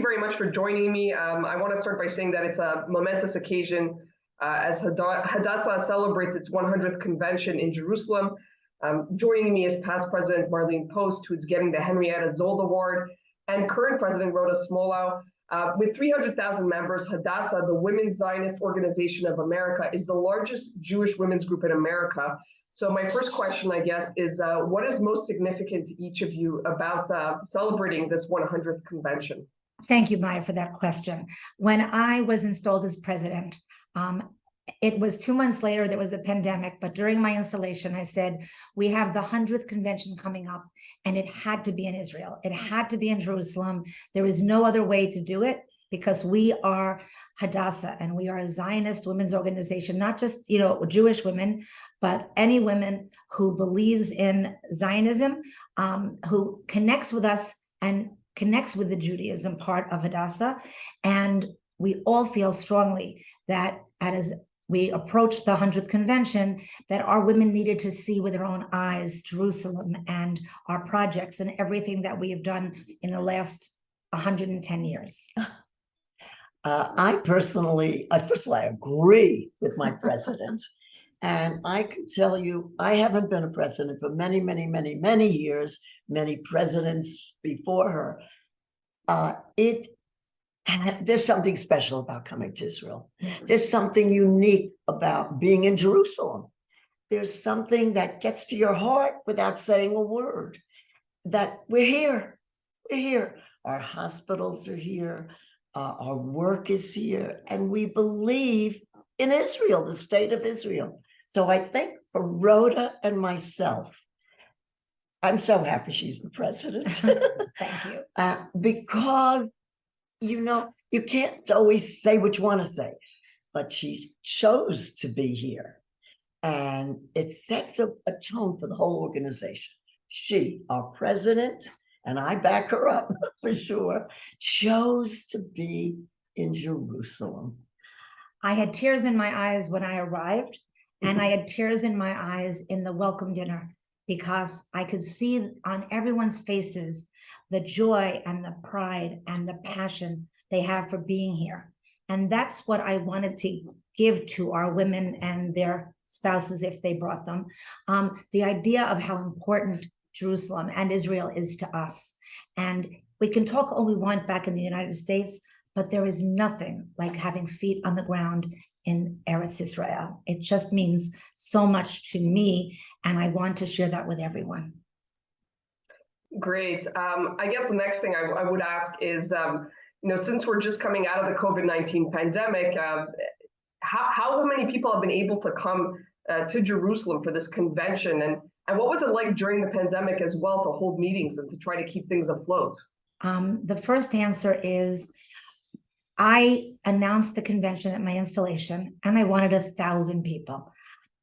very much for joining me. I want to start by saying that it's a momentous occasion as Hadassah celebrates its 100th convention in Jerusalem. Joining me is past President Marlene Post, who's getting the Henrietta Zold Award, and current President Rhoda Smolau. With 300,000 members, Hadassah, the Women's Zionist Organization of America, is the largest Jewish women's group in America. So my first question, I guess, is what is most significant to each of you about celebrating this 100th convention? Thank you, Maya, for that question. When I was installed as president, it was 2 months later, there was a pandemic, but during my installation, I said, we have the 100th convention coming up, and it had to be in Israel. It had to be in Jerusalem. There is no other way to do it because we are Hadassah, and we are a Zionist women's organization, not just, Jewish women, but any women who believes in Zionism, who connects with us and connects with the Judaism part of Hadassah. And we all feel strongly that as we approached the 100th convention, that our women needed to see with their own eyes Jerusalem and our projects and everything that we have done in the last 110 years. I personally, first of all, I agree with my president. And I can tell you, I haven't been a president for many, many, many, many years, many presidents before her. There's something special about coming to Israel. There's something unique about being in Jerusalem. There's something that gets to your heart without saying a word, that we're here. We're here. Our hospitals are here. Our work is here. And we believe in Israel, the state of Israel. So I think for Rhoda and myself, I'm so happy she's the president. Thank you. Because, you can't always say what you want to say, but she chose to be here. And it sets a tone for the whole organization. She, our president, and I back her up for sure, chose to be in Jerusalem. I had tears in my eyes when I arrived, and I had tears in my eyes in the welcome dinner, because I could see on everyone's faces the joy and the pride and the passion they have for being here. And that's what I wanted to give to our women and their spouses if they brought them. The idea of how important Jerusalem and Israel is to us. And we can talk all we want back in the United States, but there is nothing like having feet on the ground in Eretz Israel. It just means so much to me, and I want to share that with everyone. Great. I guess the next thing I would ask is, since we're just coming out of the COVID-19 pandemic, how many people have been able to come to Jerusalem for this convention? And what was it like during the pandemic as well to hold meetings and to try to keep things afloat? The first answer is, I announced the convention at my installation, and I wanted 1,000 people.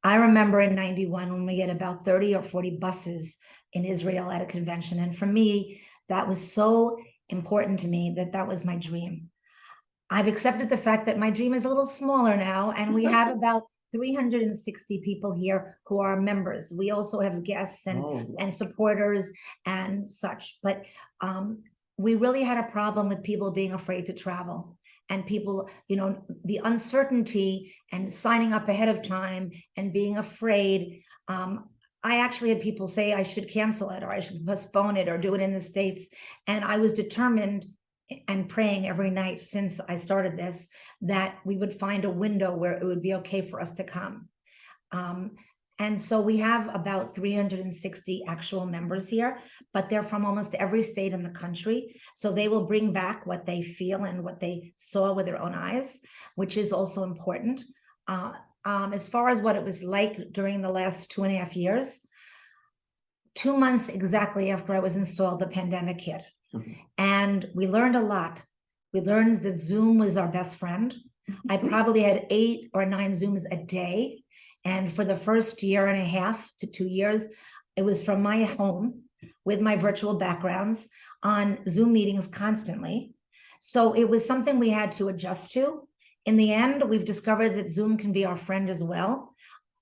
I remember in '91 when we had about 30 or 40 buses in Israel at a convention. And for me, that was so important to me that was my dream. I've accepted the fact that my dream is a little smaller now, and we have about 360 people here who are members. We also have guests and supporters and such. But we really had a problem with people being afraid to travel. And people, the uncertainty and signing up ahead of time and being afraid. I actually had people say I should cancel it or I should postpone it or do it in the States. And I was determined and praying every night since I started this, that we would find a window where it would be okay for us to come. And so we have about 360 actual members here, but they're from almost every state in the country. So they will bring back what they feel and what they saw with their own eyes, which is also important. As far as what it was like during the last 2.5 years, 2 months exactly after I was installed, the pandemic hit. And we learned a lot. We learned that Zoom was our best friend. I probably had 8 or 9 Zooms a day. And for the first 1.5 to 2 years, it was from my home with my virtual backgrounds on Zoom meetings constantly. So it was something we had to adjust to. In the end, we've discovered that Zoom can be our friend as well.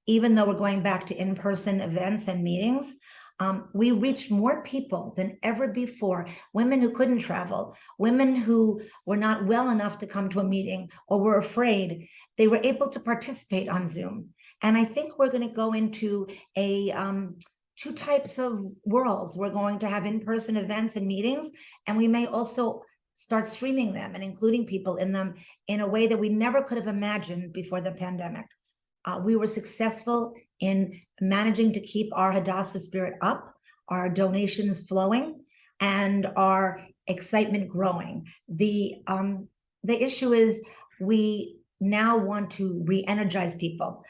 Even though we're going back to in-person events and meetings, We reached more people than ever before. Women who couldn't travel, women who were not well enough to come to a meeting or were afraid, they were able to participate on Zoom. And I think we're going to go into a two types of worlds. We're going to have in-person events and meetings, and we may also start streaming them and including people in them in a way that we never could have imagined before the pandemic. We were successful in managing to keep our Hadassah spirit up, our donations flowing, and our excitement growing. The issue is we now want to re-energize people.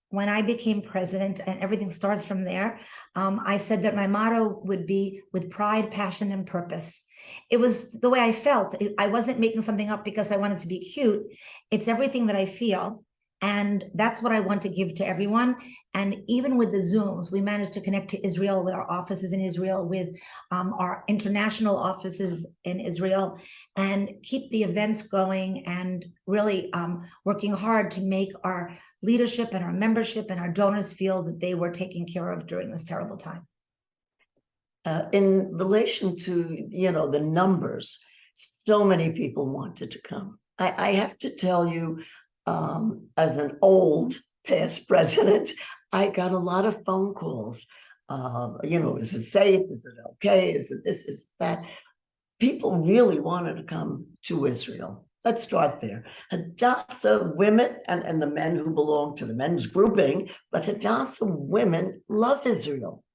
When I became president, and everything starts from there, I said that my motto would be with pride, passion, and purpose. It was the way I felt. I wasn't making something up because I wanted to be cute. It's everything that I feel. And that's what I want to give to everyone. And even with the Zooms, we managed to connect to Israel with our offices in Israel, with our international offices in Israel, and keep the events going and really working hard to make our leadership and our membership and our donors feel that they were taken care of during this terrible time. In relation to, the numbers, so many people wanted to come. I have to tell you, as an old past president, I got a lot of phone calls. Is it safe? Is it okay? Is it this? Is that? People really wanted to come to Israel. Let's start there. Hadassah women and the men who belong to the men's grouping, but Hadassah women love Israel.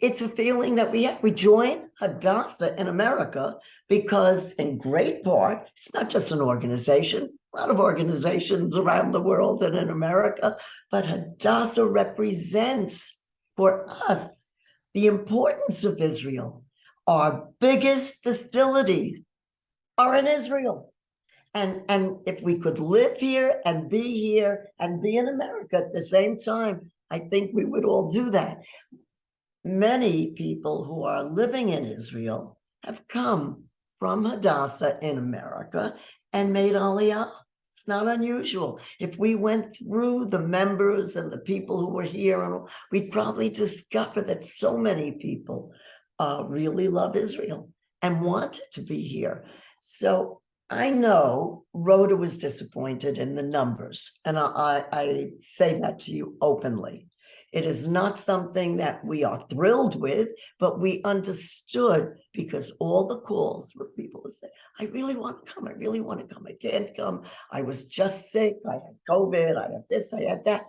It's a feeling that we have. We join Hadassah in America because, in great part, it's not just an organization, a lot of organizations around the world and in America, but Hadassah represents for us the importance of Israel. Our biggest facilities are in Israel. And if we could live here and be in America at the same time, I think we would all do that. Many people who are living in Israel have come from Hadassah in America and made Aliyah. It's not unusual. If we went through the members and the people who were here, we'd probably discover that so many people really love Israel and wanted to be here. So I know Rhoda was disappointed in the numbers, and I say that to you openly. It is not something that we are thrilled with, but we understood, because all the calls were people who say, I really want to come. I really want to come. I can't come. I was just sick. I had COVID. I had this. I had that.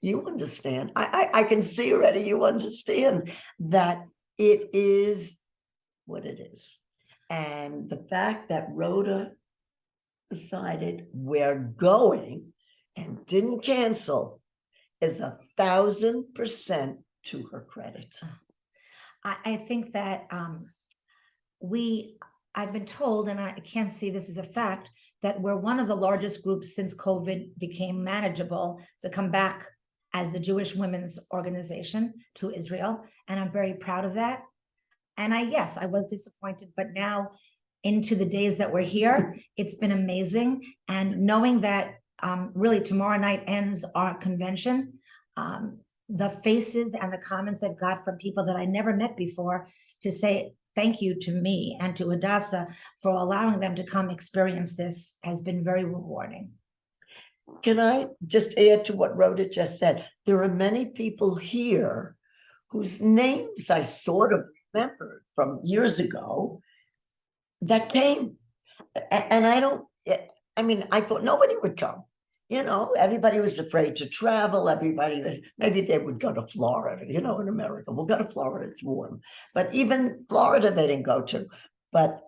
You understand. I can see already you understand that it is what it is. And the fact that Rhoda decided we're going and didn't cancel is 1,000% to her credit. I think that I've been told, and I can't see this as a fact, that we're one of the largest groups since COVID became manageable to come back as the Jewish Women's Organization to Israel. And I'm very proud of that. And yes, I was disappointed, but now into the days that we're here, it's been amazing. And knowing that really tomorrow night ends our convention, the faces and the comments I've got from people that I never met before to say thank you to me and to Hadassah for allowing them to come experience this has been very rewarding. Can I just add to what Rhoda just said? There are many people here whose names I sort of remembered from years ago that came. And I thought nobody would come. Everybody was afraid to travel. Maybe they would go to Florida, in America. We'll go to Florida, it's warm. But even Florida, they didn't go to. But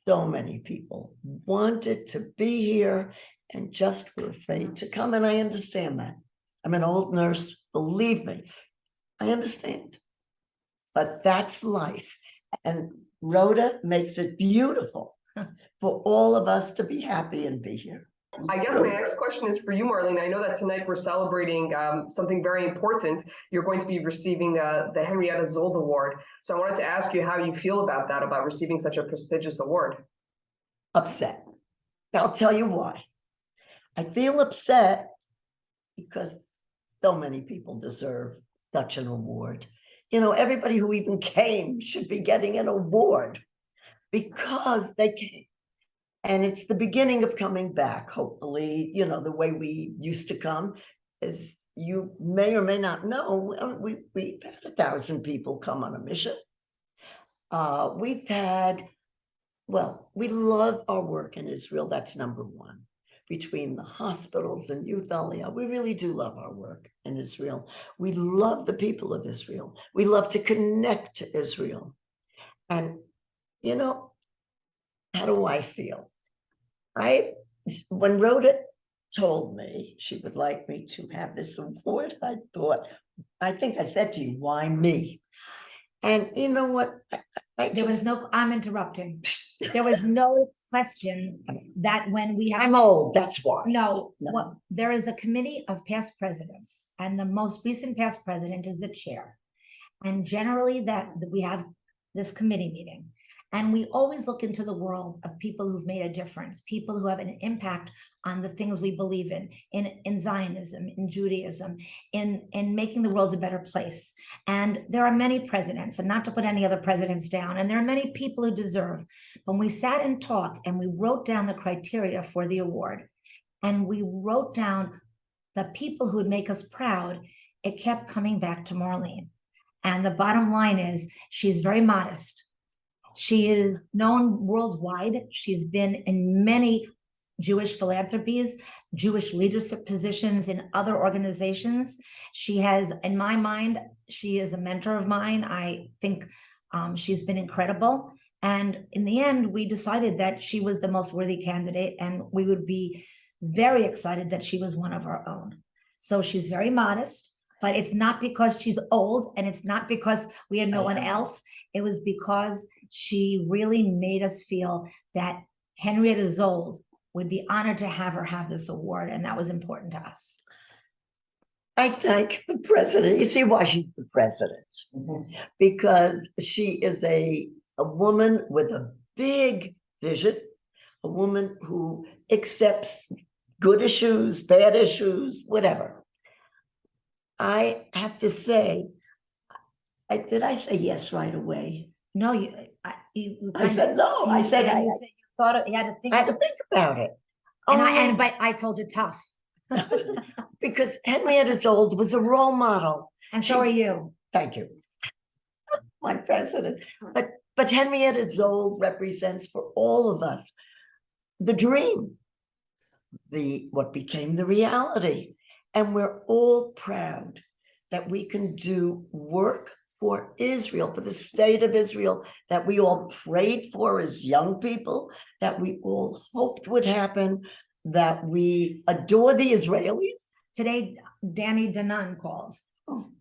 so many people wanted to be here and just were afraid to come. And I understand that. I'm an old nurse, believe me. I understand. But that's life. And Rhoda makes it beautiful for all of us to be happy and be here. I guess my next question is for you, Marlene. I know that tonight we're celebrating something very important. You're going to be receiving the Henrietta Zold Award. So I wanted to ask you how you feel about that, about receiving such a prestigious award. Upset. I'll tell you why. I feel upset because so many people deserve such an award. everybody who even came should be getting an award because they came. And it's the beginning of coming back, hopefully, the way we used to come. As you may or may not know, we've had 1,000 people come on a mission. We've had, we love our work in Israel. That's number one. Between the hospitals and Youth Aliyah, we really do love our work in Israel. We love the people of Israel. We love to connect to Israel. And, how do I feel? When Rhoda told me she would like me to have this award, I think I said to you, why me? And you know what? I'm interrupting. There was no question that when we have. I'm old, that's why. No. There is a committee of past presidents, and the most recent past president is the chair. And generally that we have this committee meeting. And we always look into the world of people who've made a difference, people who have an impact on the things we believe in Zionism, in Judaism, in making the world a better place. And there are many presidents, and not to put any other presidents down, and there are many people who deserve. When we sat and talked and we wrote down the criteria for the award, and we wrote down the people who would make us proud, it kept coming back to Marlene. And the bottom line is she's very modest. She is known worldwide. She's been in many Jewish philanthropies, Jewish leadership positions in other organizations. She has, in my mind, she is a mentor of mine. I think she's been incredible. And in the end, we decided that she was the most worthy candidate, and we would be very excited that she was one of our own. So she's very modest, but it's not because she's old, and it's not because we had no one else. It was because she really made us feel that Henrietta Zold would be honored to have her have this award, and that was important to us. I thank the president. You see why she's the president? Mm-hmm. Because she is a woman with a big vision, a woman who accepts good issues, bad issues, whatever. I have to say, did I say yes right away? No, I said no. I said you thought you had to think. I had to think about it. But I told you tough. Because Henrietta Zold was a role model, and so are you. Thank you, my president. But Henrietta Zold represents for all of us the dream, what became the reality, and we're all proud that we can do work for Israel, for the state of Israel, that we all prayed for as young people, that we all hoped would happen, that we adore the Israelis. Today, Danny Danon called,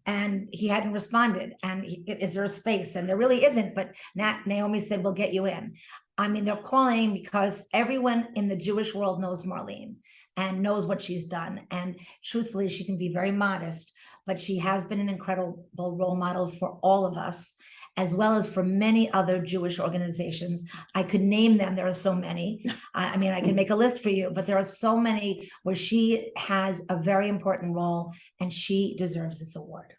and he hadn't responded. And is there a space? And there really isn't, but Naomi said, we'll get you in. I mean, they're calling because everyone in the Jewish world knows Marlene and knows what she's done. And truthfully, she can be very modest, but she has been an incredible role model for all of us, as well as for many other Jewish organizations. I could name them. There are so many. I mean, I can make a list for you, but there are so many where she has a very important role, and she deserves this award.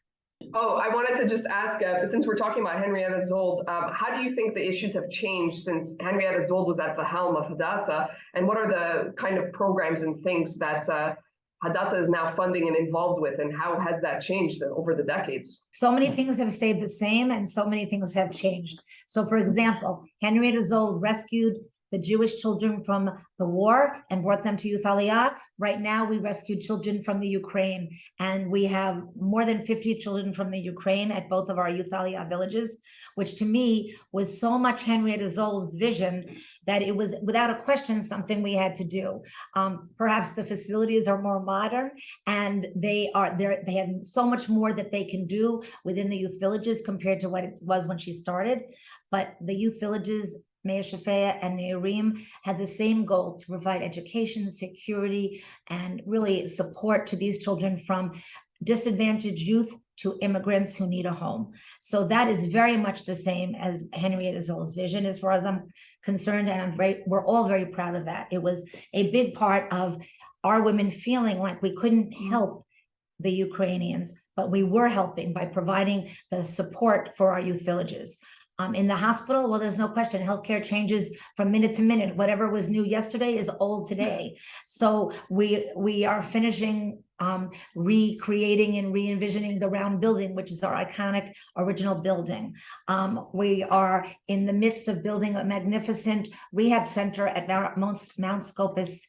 Oh, I wanted to just ask, since we're talking about Henrietta Zold, how do you think the issues have changed since Henrietta Zold was at the helm of Hadassah? And what are the kind of programs and things that Hadassah is now funding and involved with, and how has that changed over the decades? So many things have stayed the same, and so many things have changed. So, for example, Henrietta Zold rescued the Jewish children from the war and brought them to Youth Aliyah. Right now, we rescue children from the Ukraine, and we have more than 50 children from the Ukraine at both of our Youth Aliyah villages, which to me was so much Henrietta Zold's vision that it was without a question something we had to do. Perhaps the facilities are more modern, and they have so much more that they can do within the youth villages compared to what it was when she started. But the youth villages, Meah Shafea and Ne'arim, had the same goal to provide education, security, and really support to these children, from disadvantaged youth to immigrants who need a home. So that is very much the same as Henrietta Zold's vision, as far as I'm concerned, and we're all very proud of that. It was a big part of our women feeling like we couldn't help the Ukrainians, but we were helping by providing the support for our youth villages. In the hospital, well, there's no question, healthcare changes from minute to minute. Whatever was new yesterday is old today. So we are finishing recreating and re-envisioning the round building, which is our iconic original building. We are in the midst of building a magnificent rehab center at Mount Scopus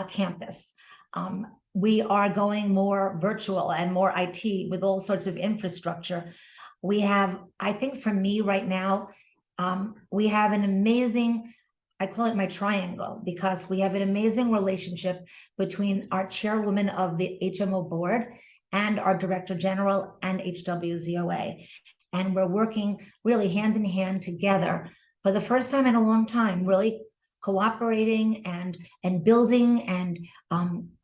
campus. We are going more virtual and more IT with all sorts of infrastructure. We have, I think for me right now, we have an amazing, I call it my triangle, because we have an amazing relationship between our chairwoman of the HMO board and our director general and HWZOA. And we're working really hand in hand together for the first time in a long time, really cooperating and building and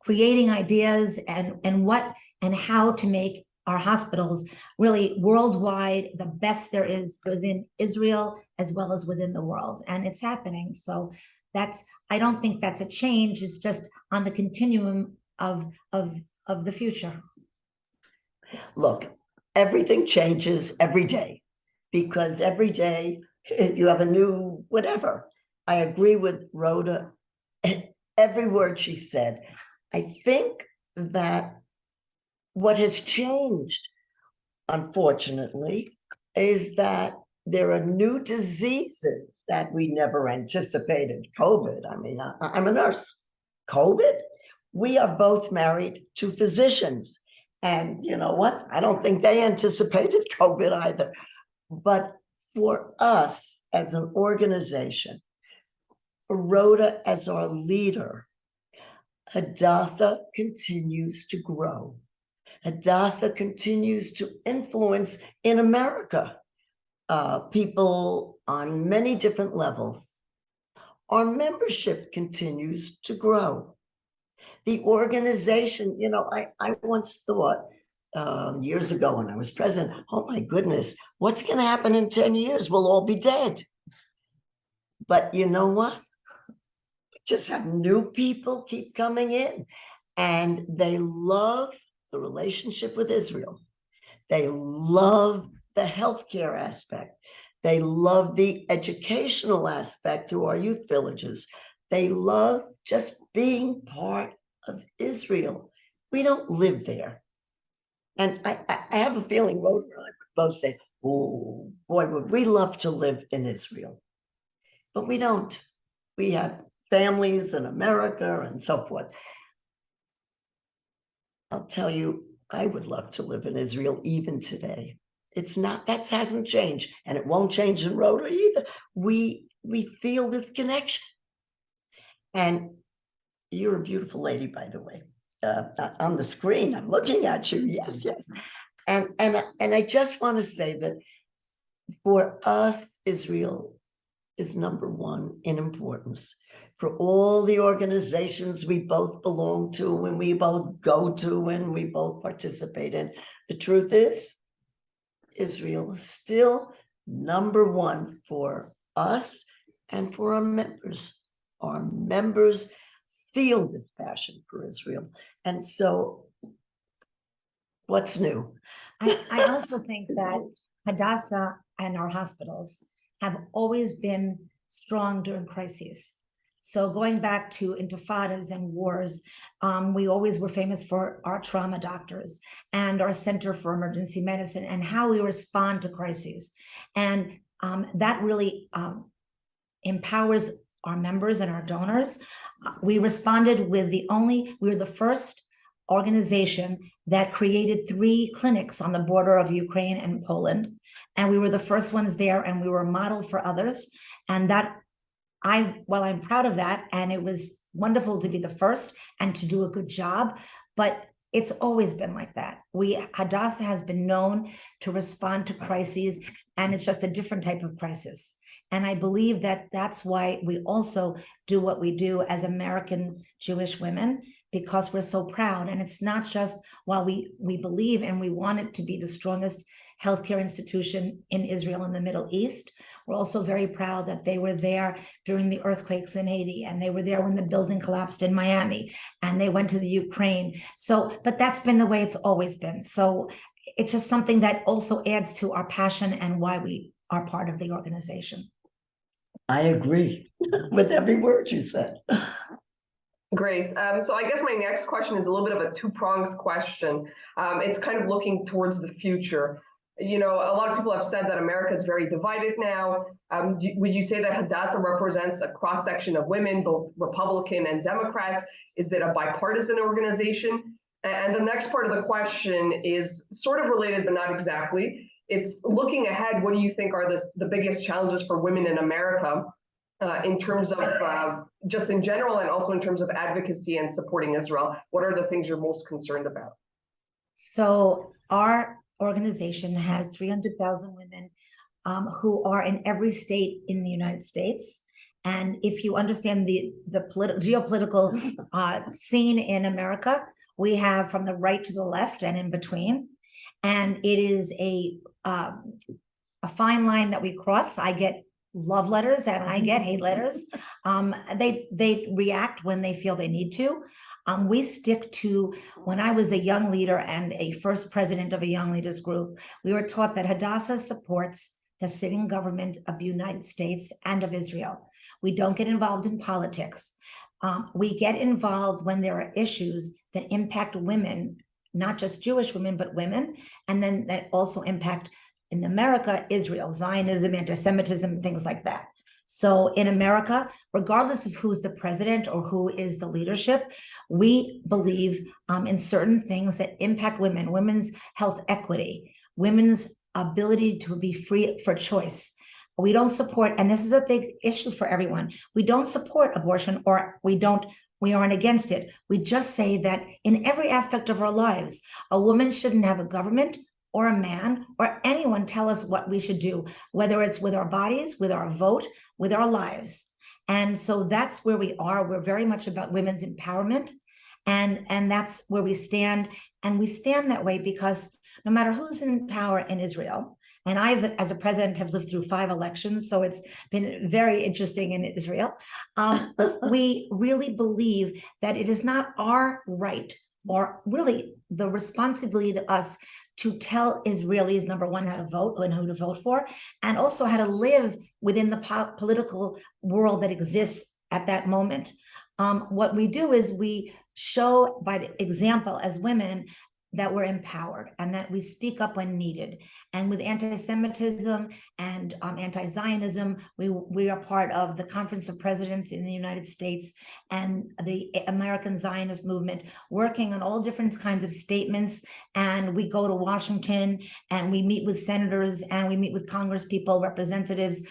creating ideas and what and how to make our hospitals really worldwide the best there is within Israel as well as within the world. And it's happening. So I don't think that's a change. It's just on the continuum of the future. Look, everything changes every day because every day you have a new whatever. I agree with Rhoda, every word she said. I think that what has changed, unfortunately, is that there are new diseases that we never anticipated. COVID, I mean, I'm a nurse. COVID, we are both married to physicians. And you know what? I don't think they anticipated COVID either. But for us as an organization, for Rhoda as our leader, Hadassah continues to grow. Hadassah continues to influence in America people on many different levels. Our membership continues to grow. The organization, you know, I once thought years ago when I was president, oh my goodness, what's going to happen in 10 years? We'll all be dead. But you know what? Just have new people keep coming in, and they love the relationship with Israel. They love the healthcare aspect. They love the educational aspect through our youth villages. They love just being part of Israel. We don't live there. And I have a feeling Rhoda and I both say, oh boy, would we love to live in Israel. But we don't. We have families in America and so forth. I'll tell you, I would love to live in Israel even today. It's not, that hasn't changed, and it won't change in Rhoda either. We feel this connection. And you're a beautiful lady, by the way. On the screen, I'm looking at you. Yes, yes. And I just want to say that for us, Israel is number one in importance. For all the organizations we both belong to and we both go to and we both participate in, the truth is, Israel is still number one for us and for our members. Our members feel this passion for Israel. And so, what's new? I also think that Hadassah and our hospitals have always been strong during crises. So going back to intifadas and wars, we always were famous for our trauma doctors and our Center for Emergency Medicine and how we respond to crises. And that really empowers our members and our donors. We responded with we were the first organization that created 3 clinics on the border of Ukraine and Poland. And we were the first ones there, and we were a model for others. And that I'm proud of that. And it was wonderful to be the first and to do a good job, but it's always been like that. Hadassah has been known to respond to crises, and it's just a different type of crisis. And I believe that that's why we also do what we do as American Jewish women, because we're so proud. And it's not just while we believe and we want it to be the strongest healthcare institution in Israel and the Middle East. We're also very proud that they were there during the earthquakes in Haiti, and they were there when the building collapsed in Miami, and they went to the Ukraine. So, but that's been the way it's always been. So it's just something that also adds to our passion and why we are part of the organization. I agree with every word you said. Great. So I guess my next question is a little bit of a two-pronged question. It's kind of looking towards the future. You know, a lot of people have said that America is very divided now. Would you say that Hadassah represents a cross-section of women, both Republican and Democrat? Is it a bipartisan organization? And the next part of the question is sort of related, but not exactly. It's looking ahead, what do you think are the biggest challenges for women in America in terms of just in general and also in terms of advocacy and supporting Israel? What are the things you're most concerned about? So our organization has 300,000 women who are in every state in the United States. And if you understand the geopolitical scene in America, we have from the right to the left and in between. And it is a fine line that we cross. I get love letters and I get hate letters. They react when they feel they need to. We stick to, when I was a young leader and a first president of a young leaders group, we were taught that Hadassah supports the sitting government of the United States and of Israel. We don't get involved in politics. We get involved when there are issues that impact women, not just Jewish women, but women, and then that also impact, in America, Israel, Zionism, anti-Semitism, things like that. So in America, regardless of who's the president or who is the leadership, we believe in certain things that impact women, women's health equity, women's ability to be free for choice. We don't support, and this is a big issue for everyone, we don't support abortion, or we aren't against it. We just say that in every aspect of our lives, a woman shouldn't have a government or a man or anyone tell us what we should do, whether it's with our bodies, with our vote, with our lives. And so that's where we are. We're very much about women's empowerment. And that's where we stand. And we stand that way because no matter who's in power in Israel, and I've, as a president, have lived through 5 elections, so it's been very interesting in Israel. We really believe that it is not our right, or really the responsibility to us, to tell Israelis, number one, how to vote and who to vote for, and also how to live within the political world that exists at that moment. What we do is we show by the example as women that we're empowered and that we speak up when needed. And with anti-Semitism and anti-Zionism, we are part of the Conference of Presidents in the United States and the American Zionist movement, working on all different kinds of statements. And we go to Washington and we meet with senators and we meet with Congress people, representatives,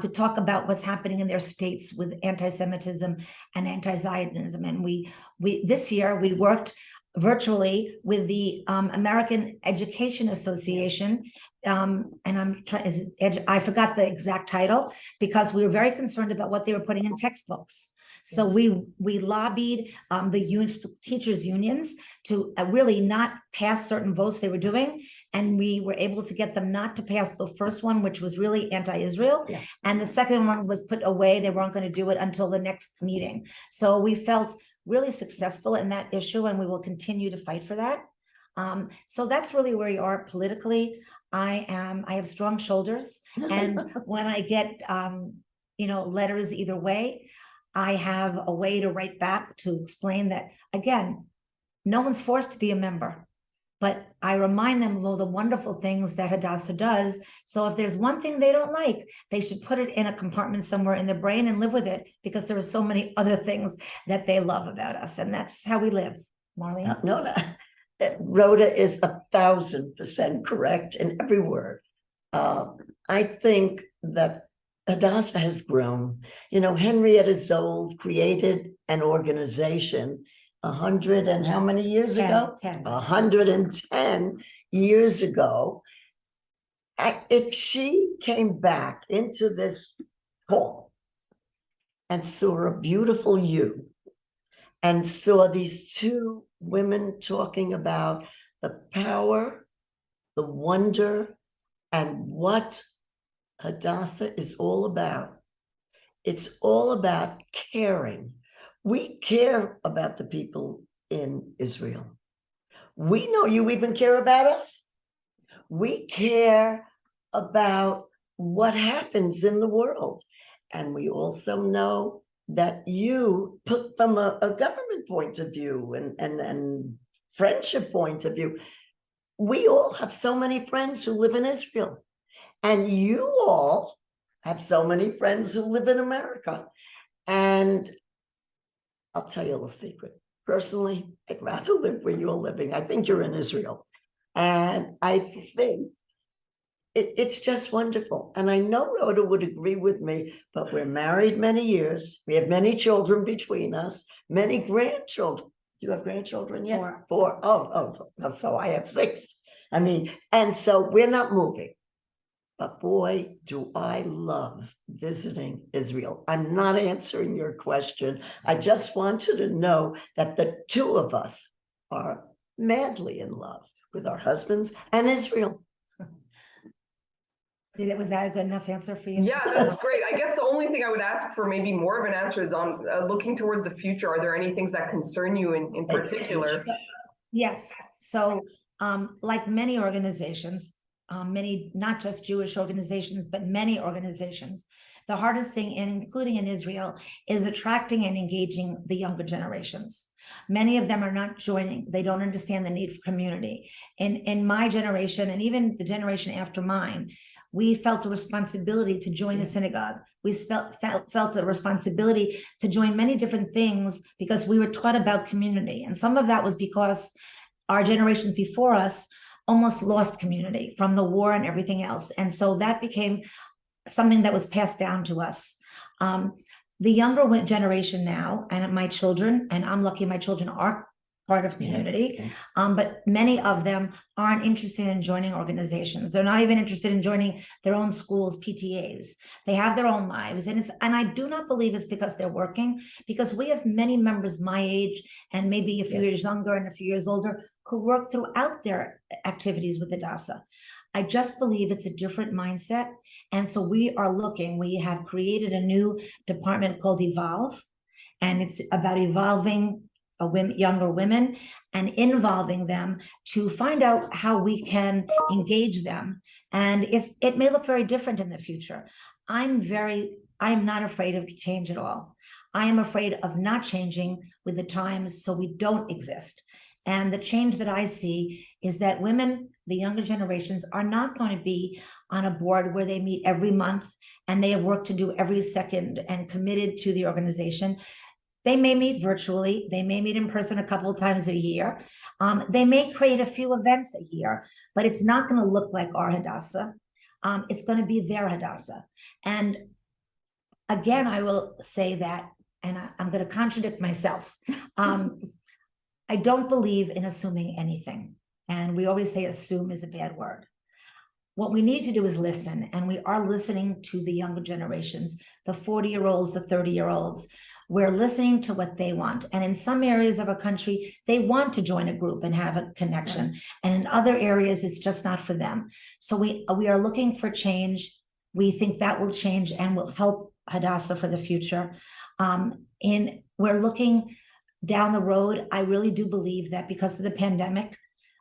to talk about what's happening in their states with anti-Semitism and anti-Zionism. And we this year we worked virtually with the American Education Association, and I forgot the exact title, because we were very concerned about what they were putting in textbooks. So we lobbied the teachers unions to really not pass certain votes they were doing, and we were able to get them not to pass the first one, which was really anti-Israel, and the second one was put away. They weren't going to do it until the next meeting. So we felt really successful in that issue, and we will continue to fight for that. So that's really where we are politically. I have strong shoulders, and when I get letters either way, I have a way to write back to explain that, again, no one's forced to be a member, but I remind them of all the wonderful things that Hadassah does. So if there's one thing they don't like, they should put it in a compartment somewhere in their brain and live with it, because there are so many other things that they love about us. And that's how we live. Marlene? No, Rhoda is 1,000% correct in every word. I think that Hadassah has grown. Henrietta Zold created an organization 100 and how many years ago? 110 years ago. If she came back into this hall and saw a beautiful you and saw these 2 women talking about the power, the wonder, and what Hadassah is all about, it's all about caring. We care about the people in Israel. We know you even care about us. We care about what happens in the world. And we also know that you put from a government point of view and friendship point of view. We all have so many friends who live in Israel. And you all have so many friends who live in America. And I'll tell you a little secret. Personally, I'd rather live where you're living. I think you're in Israel. And I think it's just wonderful. And I know Rhoda would agree with me, but we're married many years. We have many children between us, many grandchildren. Do you have grandchildren yet? Four. Oh, so I have 6. I mean, and so we're not moving. But boy, do I love visiting Israel. I'm not answering your question. I just want you to know that the 2 of us are madly in love with our husbands and Israel. Was that a good enough answer for you? Yeah, that's great. I guess the only thing I would ask for maybe more of an answer is on looking towards the future. Are there any things that concern you in particular? Yes. So, like many organizations, many, not just Jewish organizations, but many organizations, the hardest thing, including in Israel, is attracting and engaging the younger generations. Many of them are not joining. They don't understand the need for community. In my generation, and even the generation after mine, we felt a responsibility to join a synagogue. We felt a responsibility to join many different things because we were taught about community. And some of that was because our generations before us almost lost community from the war and everything else. And so that became something that was passed down to us. The younger generation now, and my children, and I'm lucky my children are part of community, but many of them aren't interested in joining organizations. They're not even interested in joining their own schools, PTAs. They have their own lives. And I do not believe it's because they're working, because we have many members my age and maybe a few years younger and a few years older who work throughout their activities with Hadassah. I just believe it's a different mindset. And so we have created a new department called Evolve, and it's about evolving younger women and involving them to find out how we can engage them. And it may look very different in the future. I'm not afraid of change at all. I am afraid of not changing with the times so we don't exist. And the change that I see is that women, the younger generations, are not going to be on a board where they meet every month and they have work to do every second and committed to the organization. They may meet virtually. They may meet in person a couple of times a year. They may create a few events a year, but it's not going to look like our Hadassah. It's going to be their Hadassah. And again, I will say that, and I'm going to contradict myself. I don't believe in assuming anything. And we always say assume is a bad word. What we need to do is listen. And we are listening to the younger generations, the 40-year-olds, the 30-year-olds. We're listening to what they want. And in some areas of our country, they want to join a group and have a connection. And in other areas, it's just not for them. So we are looking for change. We think that will change and will help Hadassah for the future. We're looking down the road. I really do believe that because of the pandemic,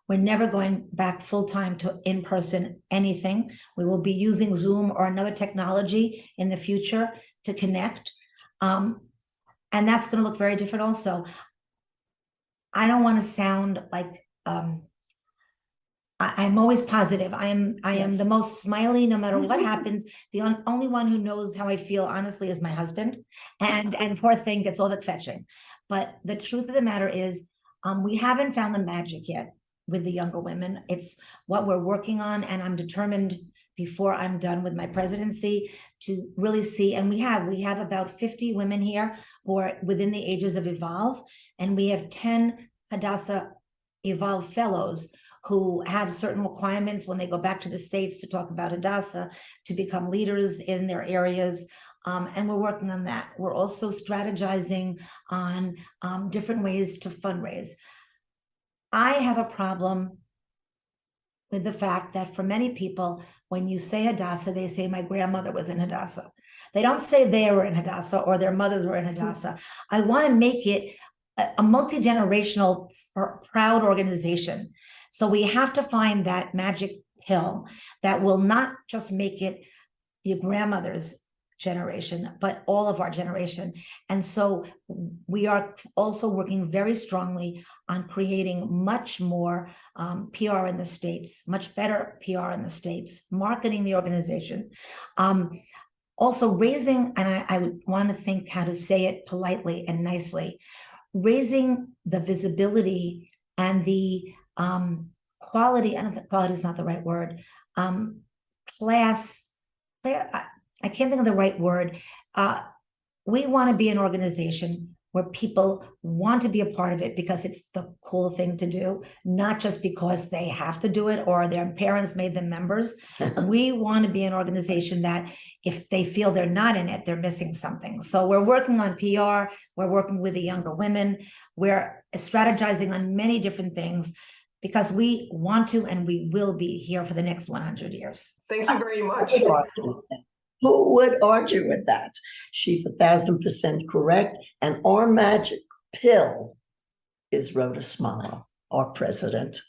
we're never going back full-time to in-person anything. We will be using Zoom or another technology in the future to connect. And that's going to look very different also. I don't want to sound like I'm always positive. I am the most smiley no matter what happens. The only one who knows how I feel honestly is my husband, and poor thing gets all the fetching. But the truth of the matter is, we haven't found the magic yet with the younger women. It's what we're working on, and I'm determined before I'm done with my presidency to really see. And we have about 50 women here who are within the ages of Evolve, and we have 10 Hadassah Evolve fellows who have certain requirements when they go back to the States to talk about Hadassah to become leaders in their areas. And we're working on that. We're also strategizing on different ways to fundraise. I have a problem with the fact that for many people, when you say Hadassah, they say my grandmother was in Hadassah. They don't say they were in Hadassah or their mothers were in Hadassah. I want to make it a multi-generational proud organization. So we have to find that magic pill that will not just make it your grandmother's generation, but all of our generation. And so we are also working very strongly on creating much more PR in the States, much better PR in the States, marketing the organization. Also raising, and I would want to think how to say it politely and nicely, raising the visibility and the quality, I don't think quality is not the right word, I can't think of the right word. We want to be an organization where people want to be a part of it because it's the cool thing to do, not just because they have to do it or their parents made them members. We want to be an organization that if they feel they're not in it, they're missing something. So we're working on PR, we're working with the younger women, we're strategizing on many different things because we want to and we will be here for the next 100 years. Thank you very much. Who would argue with that? She's 1,000% correct. And our magic pill is Rhoda Smile, our president.